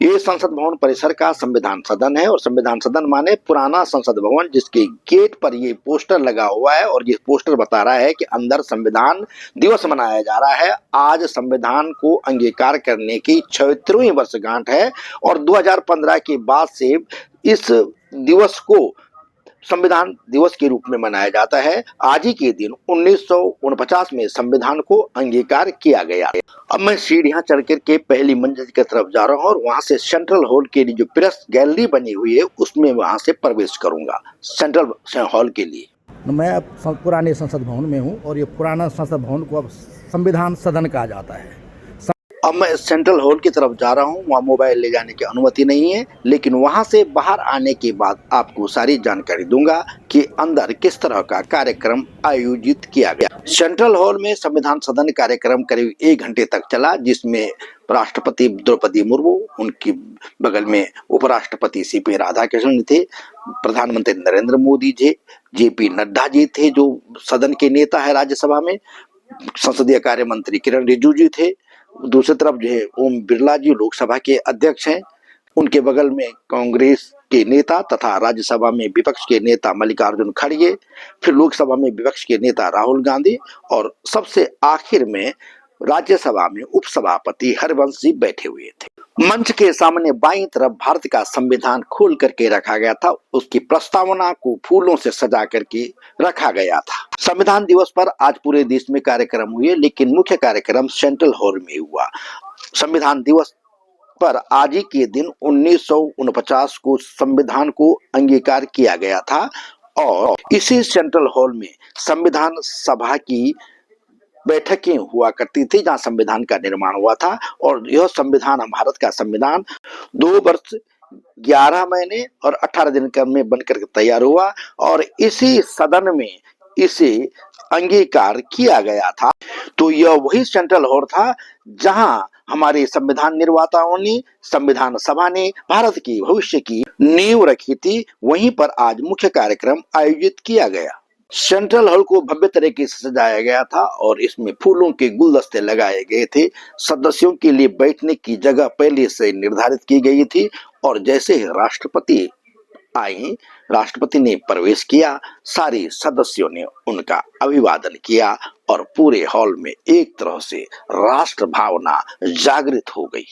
ये संसद भवन परिसर का संविधान सदन है और संविधान सदन माने पुराना संसद भवन, जिसके गेट पर ये पोस्टर लगा हुआ है और ये पोस्टर बता रहा है कि अंदर संविधान दिवस मनाया जा रहा है। आज संविधान को अंगीकार करने की 76वीं वर्षगांठ है और 2015 के बाद से इस दिवस को संविधान दिवस के रूप में मनाया जाता है। आज ही के दिन 1949 में संविधान को अंगीकार किया गया। अब मैं सीढ़ियां चढ़ के पहली मंजिल की तरफ जा रहा हूं और वहां से सेंट्रल हॉल के लिए जो प्रेस गैलरी बनी हुई है उसमें वहां से प्रवेश करूंगा सेंट्रल हॉल के लिए। मैं अब पुराने संसद भवन में हूं और ये पुराना संसद भवन को अब संविधान सदन कहा जाता है। अब मैं सेंट्रल हॉल की तरफ जा रहा हूँ। वहाँ मोबाइल ले जाने की अनुमति नहीं है, लेकिन वहाँ से बाहर आने के बाद आपको सारी जानकारी दूंगा कि अंदर किस तरह का कार्यक्रम आयोजित किया गया। सेंट्रल हॉल में संविधान सदन कार्यक्रम करीब 1 घंटे तक चला, जिसमें राष्ट्रपति द्रौपदी मुर्मू, उनकी बगल में उपराष्ट्रपति सीपी राधाकृष्णन थे, प्रधानमंत्री नरेंद्र मोदी जी, जेपी नड्डा जी थे जो सदन के नेता है राज्यसभा में, संसदीय कार्य मंत्री किरण रिजिजू थे, दूसरी तरफ जो है ओम बिरला जी लोकसभा के अध्यक्ष हैं, उनके बगल में कांग्रेस के नेता तथा राज्यसभा में विपक्ष के नेता मल्लिकार्जुन खड़गे, फिर लोकसभा में विपक्ष के नेता राहुल गांधी और सबसे आखिर में राज्यसभा में उपसभापति हरिवंश जी बैठे हुए थे। मंच के सामने बाईं तरफ भारत का संविधान खोल करके रखा गया था, उसकी प्रस्तावना को फूलों से सजा करके रखा गया था। संविधान दिवस पर आज पूरे देश में कार्यक्रम हुए, लेकिन मुख्य कार्यक्रम सेंट्रल हॉल में हुआ। संविधान दिवस पर आज ही के दिन 1949 को संविधान को अंगीकार किया गया था और इसी सेंट्रल हॉल में संविधान सभा की बैठकें हुआ करती थी जहां संविधान का निर्माण हुआ था। और यह संविधान, भारत का संविधान 2 वर्ष 11 महीने और 18 दिन में बनकर तैयार हुआ और इसी सदन में इसे अंगीकार किया गया था। तो यह वही सेंट्रल हॉल था जहां हमारे संविधान निर्माताओं ने, संविधान सभा ने भारत की भविष्य की नींव रखी थी। वहीं पर आज मुख्य कार्यक्रम आयोजित किया गया। सेंट्रल हॉल को भव्य तरीके से सजाया गया था और इसमें फूलों के गुलदस्ते लगाए गए थे। सदस्यों के लिए बैठने की जगह पहले से निर्धारित की गई थी और जैसे ही राष्ट्रपति आए, राष्ट्रपति ने प्रवेश किया, सारे सदस्यों ने उनका अभिवादन किया और पूरे हॉल में एक तरह से राष्ट्र भावना जागृत हो गई।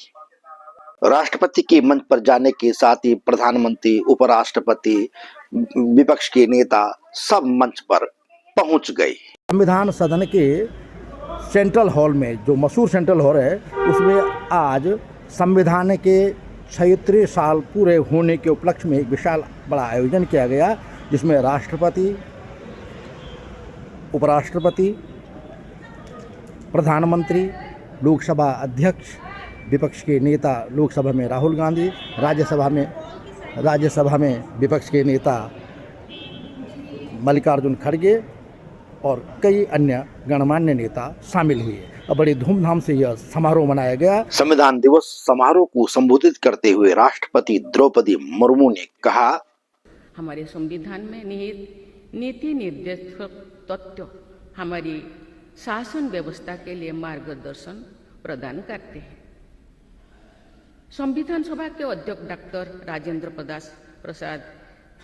राष्ट्रपति के मंच पर जाने के साथ ही प्रधानमंत्री, उपराष्ट्रपति, विपक्ष के नेता सब मंच पर पहुंच गए। संविधान सदन के सेंट्रल हॉल में, जो मशहूर सेंट्रल हॉल है, उसमें आज संविधान के 76 साल पूरे होने के उपलक्ष्य में एक विशाल बड़ा आयोजन किया गया, जिसमें राष्ट्रपति, उपराष्ट्रपति, प्रधानमंत्री, लोकसभा अध्यक्ष, विपक्ष के नेता लोकसभा में राहुल गांधी, राज्यसभा में विपक्ष के नेता मल्लिकार्जुन खड़गे और कई अन्य गणमान्य नेता शामिल हुए और बड़ी धूमधाम से यह समारोह मनाया गया। संविधान दिवस समारोह को संबोधित करते हुए राष्ट्रपति द्रौपदी मुर्मू ने कहा, हमारे संविधान में निहित नीति निर्देशक तत्व हमारी शासन व्यवस्था के लिए मार्गदर्शन प्रदान करते हैं। संविधान सभा के अध्यक्ष डॉक्टर राजेंद्र प्रसाद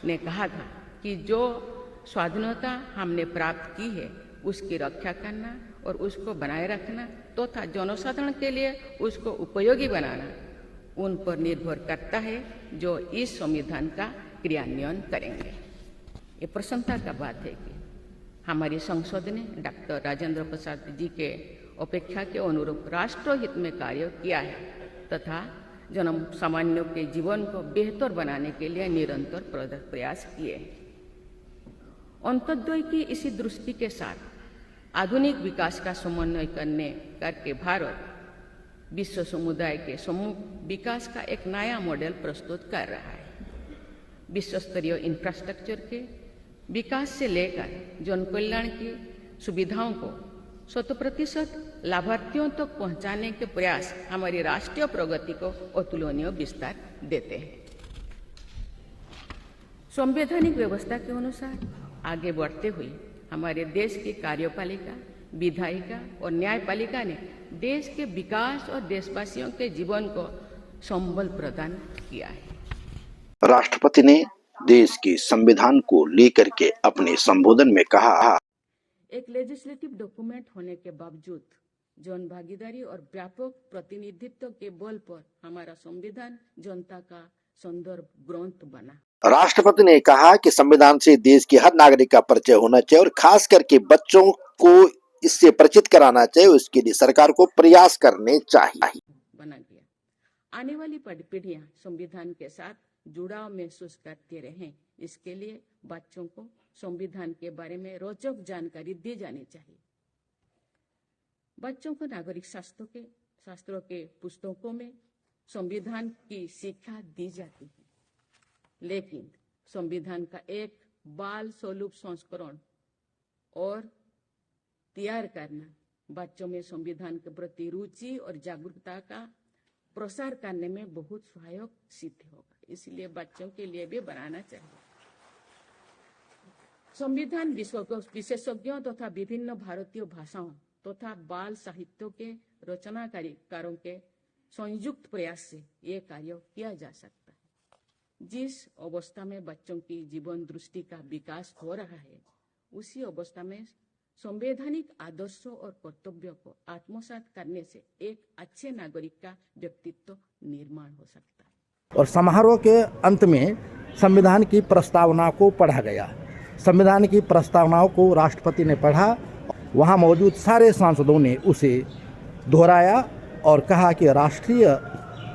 ने कहा था कि जो स्वाधीनता हमने प्राप्त की है उसकी रक्षा करना और उसको बनाए रखना तथा तो जनसाधारण के लिए उसको उपयोगी बनाना उन पर निर्भर करता है जो इस संविधान का क्रियान्वयन करेंगे। ये प्रसन्नता का बात है कि हमारी संसद ने डॉक्टर राजेंद्र प्रसाद जी के अपेक्षा के अनुरूप राष्ट्रहित में कार्य किया है तथा जन सामान्यों के जीवन को बेहतर बनाने के लिए निरंतर प्रयास किए। अंत्योदय की इसी दृष्टि के साथ आधुनिक विकास का समन्वय करके भारत विश्व समुदाय के सम्मुख विकास का एक नया मॉडल प्रस्तुत कर रहा है। विश्व स्तरीय इंफ्रास्ट्रक्चर के विकास से लेकर जन कल्याण की सुविधाओं को 100% लाभार्थियों तक पहुंचाने के प्रयास हमारी राष्ट्रीय प्रगति को अतुलनीय विस्तार देते हैं। संवैधानिक व्यवस्था के अनुसार आगे बढ़ते हुए हमारे देश की कार्यपालिका, विधायिका और न्यायपालिका ने देश के विकास और देशवासियों के जीवन को संबल प्रदान किया है। राष्ट्रपति ने देश के संविधान को लेकर के अपने संबोधन में कहा, एक लेजिस्लेटिव डॉक्यूमेंट होने के बावजूद जन भागीदारी और व्यापक प्रतिनिधित्व के बल पर हमारा संविधान जनता का संदर्भ ग्रंथ बना। राष्ट्रपति ने कहा कि संविधान से देश के हर नागरिक का परिचय होना चाहिए और खास करके बच्चों को इससे परिचित कराना चाहिए। उसके लिए सरकार को प्रयास करने चाहिए। बना गया। आने वाली पीढ़ियां संविधान के साथ जुड़ाव महसूस करते रहें, इसके लिए बच्चों को संविधान के बारे में रोचक जानकारी दी जानी चाहिए। बच्चों को नागरिक शास्त्रों के पुस्तकों में संविधान की शिक्षा दी जाती है, लेकिन संविधान का एक बाल स्वरूप संस्करण और तैयार करना बच्चों में संविधान के प्रति रुचि और जागरूकता का प्रसार करने में बहुत सहायक सिद्ध होगा। इसलिए बच्चों के लिए भी बनाना चाहिए। संविधान विशेषज्ञों तथा विभिन्न भारतीय भाषाओं तथा बाल साहित्य के रचनाकारों के संयुक्त प्रयास से ये कार्य किया जा सकता है। जिस अवस्था में बच्चों की जीवन दृष्टि का विकास हो रहा है, उसी अवस्था में संवैधानिक आदर्शों और कर्तव्यों को आत्मसात करने से एक अच्छे नागरिक का व्यक्तित्व निर्माण हो सकता है। और समारोह के अंत में संविधान की प्रस्तावना को पढ़ा गया। संविधान की प्रस्तावनाओं को राष्ट्रपति ने पढ़ा। वहाँ मौजूद सारे सांसदों ने उसे दोहराया और कहा कि राष्ट्रीय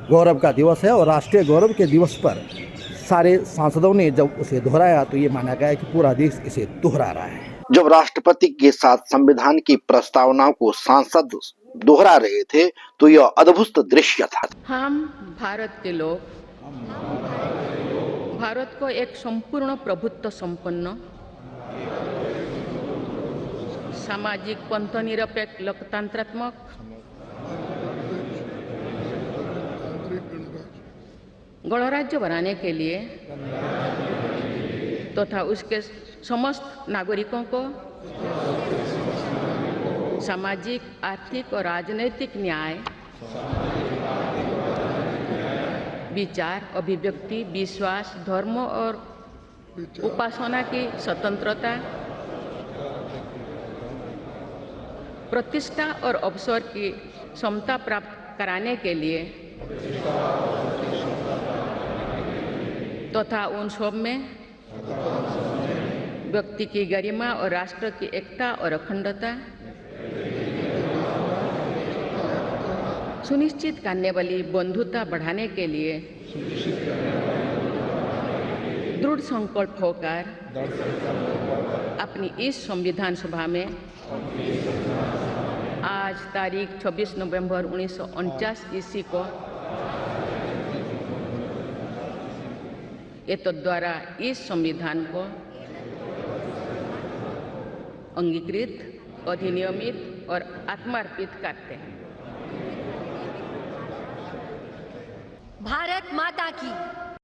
गौरव का दिवस है, और राष्ट्रीय गौरव के दिवस पर सारे सांसदों ने जब उसे दोहराया तो ये माना गया कि पूरा देश इसे दोहरा रहा है। जब राष्ट्रपति के साथ संविधान की प्रस्तावनाओं को सांसद दोहरा रहे थे तो यह अद्भुत दृश्य था। हम भारत के लोग भारत को एक संपूर्ण प्रभुत्व संपन्न सामाजिक पंथनिरपेक्ष लोकतंत्रात्मक गणराज्य बनाने के लिए तथा उसके समस्त नागरिकों को सामाजिक, आर्थिक और राजनैतिक न्याय, विचार, अभिव्यक्ति, विश्वास, धर्म और उपासना की स्वतंत्रता, प्रतिष्ठा और अवसर की समता प्राप्त कराने के लिए तथा उन सब में व्यक्ति की गरिमा और राष्ट्र की एकता और अखंडता सुनिश्चित करने वाली बंधुता बढ़ाने के लिए दृढ़ संकल्प होकर अपनी इस संविधान सभा में आज तारीख 26 नवंबर 1949 ईस्वी को द्वारा इस संविधान को अंगीकृत, अधिनियमित और आत्मार्पित करते हैं। भारत माता की।